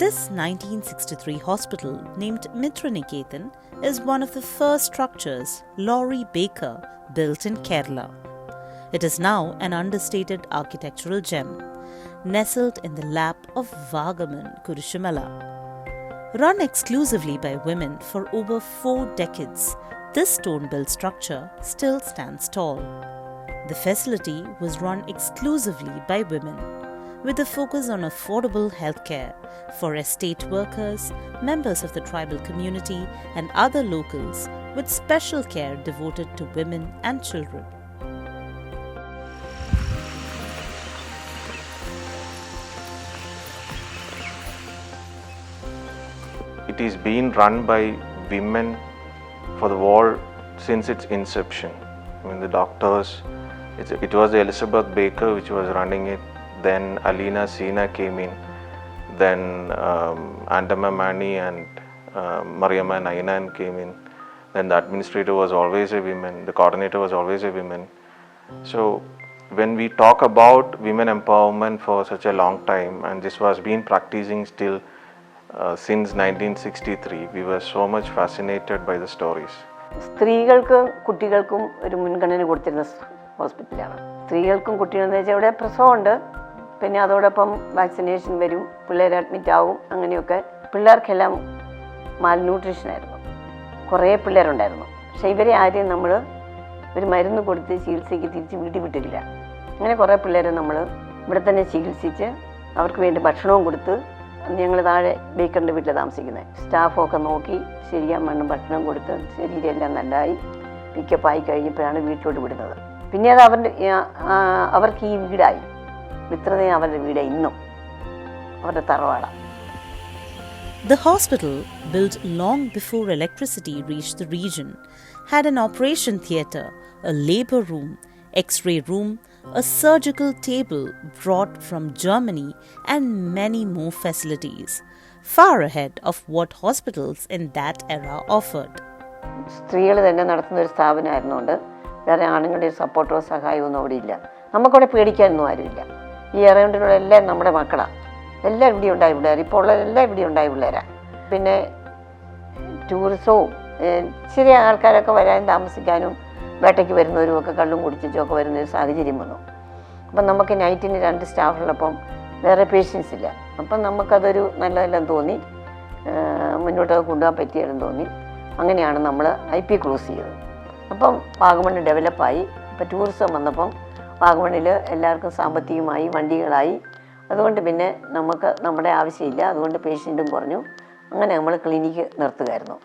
This 1963 hospital, named Mitranikethan, is one of the first structures Laurie Baker built in Kerala. It is now an understated architectural gem, nestled in the lap of Vagaman Kurushamala. Run exclusively by women for over 4 decades, this stone-built structure still stands tall. The facility was run exclusively by women, with a focus on affordable healthcare for estate workers, members of the tribal community, and other locals, with special care devoted to women and children. It is being run by women for the war since its inception. I mean, the doctors, it was Elizabeth Baker which was running it. Then Alina Sina came in, then Andama Mani and Mariamma Nainan came in. Then the administrator was always a woman, the coordinator was always a woman. So when we talk about women empowerment for such a long time, and this was been practicing still since 1963, we were so much fascinated by the stories. സ്ത്രീകൾക്കും കുട്ടികൾക്കും ഒരു മുൻഗണന കൊടുത്തിരുന്ന ഹോസ്പിറ്റലാണ്. സ്ത്രീകൾക്കും കുട്ടികളെന്ന് വെച്ചാൽ ഇവിടെ പ്രസവമുണ്ട്, പിന്നെ അതോടൊപ്പം വാക്സിനേഷൻ വരും, പിള്ളേർ അഡ്മിറ്റ് ആവും, അങ്ങനെയൊക്കെ. പിള്ളേർക്കെല്ലാം മാൽന്യൂട്രീഷനായിരുന്നു, കുറേ പിള്ളേരുണ്ടായിരുന്നു. പക്ഷേ ഇവരെ ആരെയും നമ്മൾ ഒരു മരുന്ന് കൊടുത്ത് ചികിത്സയ്ക്ക് തിരിച്ച് വീട്ടിൽ വിട്ടിട്ടില്ല. അങ്ങനെ കുറേ പിള്ളേരെ നമ്മൾ ഇവിടെ തന്നെ ചികിത്സിച്ച് അവർക്ക് വേണ്ടി ഭക്ഷണവും കൊടുത്ത്, ഞങ്ങൾ താഴെ ബേക്കറിൻ്റെ വീട്ടിൽ താമസിക്കുന്നത്, സ്റ്റാഫൊക്കെ നോക്കി ശരിയാൻ മണ്ണും ഭക്ഷണം കൊടുത്ത് ശരീരമെല്ലാം നല്ലതായി പിക്കപ്പായി കഴിഞ്ഞപ്പോഴാണ് വീട്ടിലോട്ട് വിടുന്നത്. പിന്നെ അത് അവർക്ക് ഈ വീടായി, മിത്രതയും അവരുടെ വീട് ഇന്നും അവരുടെ തറവാടാണ്. The hospital, built long before electricity reached the region, had an operation theatre, a labor room, X-ray room, a surgical table brought from Germany, and many more facilities, far ahead of what hospitals in that era offered. സ്ത്രീകൾ തന്നെ നടത്തുന്ന ഒരു സ്ഥാപനമായിരുന്നുകൊണ്ട് വേറെ ആണുങ്ങളുടെ സപ്പോർട്ടോ സഹായമോ ഒന്നും അവിടെ ഇല്ല. നമുക്കവിടെ പേടിക്കാനൊന്നും ആരുമില്ല. ഈ അറൗണ്ടിലുള്ള എല്ലാം നമ്മുടെ മക്കളാണ്, എല്ലാം ഇവിടെ ഉണ്ടായ പിള്ളേർ, ഇപ്പോൾ ഉള്ളതെല്ലാം ഇവിടെ ഉണ്ടായ പിള്ളേരാണ്. പിന്നെ ടൂറിസവും ചെറിയ ആൾക്കാരൊക്കെ വരാനും താമസിക്കാനും വേട്ടയ്ക്ക് വരുന്നവരും ഒക്കെ കള്ളും കുടിച്ചിട്ടൊക്കെ വരുന്നൊരു സാഹചര്യം വന്നു. അപ്പം നമുക്ക് നൈറ്റിന് 2 സ്റ്റാഫുള്ളപ്പം വേറെ പേഷ്യൻസ് ഇല്ല. അപ്പം നമുക്കതൊരു നല്ലതെല്ലാം തോന്നി, മുന്നോട്ടൊക്കെ കൊണ്ടുപോകാൻ പറ്റിയാലും തോന്നി. അങ്ങനെയാണ് നമ്മൾ IP ക്ലോസ് ചെയ്തത്. അപ്പം വാഗമൺ ഡെവലപ്പായി. ഇപ്പം ടൂറിസം വന്നപ്പം വാഗമണിൽ എല്ലാവർക്കും സാമ്പത്തികമായി, വണ്ടികളായി. അതുകൊണ്ട് പിന്നെ നമുക്ക് നമ്മുടെ ആവശ്യമില്ല, അതുകൊണ്ട് പേഷ്യൻറ്റും കുറഞ്ഞു. അങ്ങനെ നമ്മൾ ക്ലിനിക്ക് നിർത്തുകയായിരുന്നു.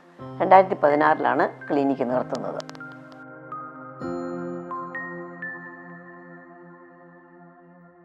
2016 ക്ലിനിക്ക് നിർത്തുന്നത്.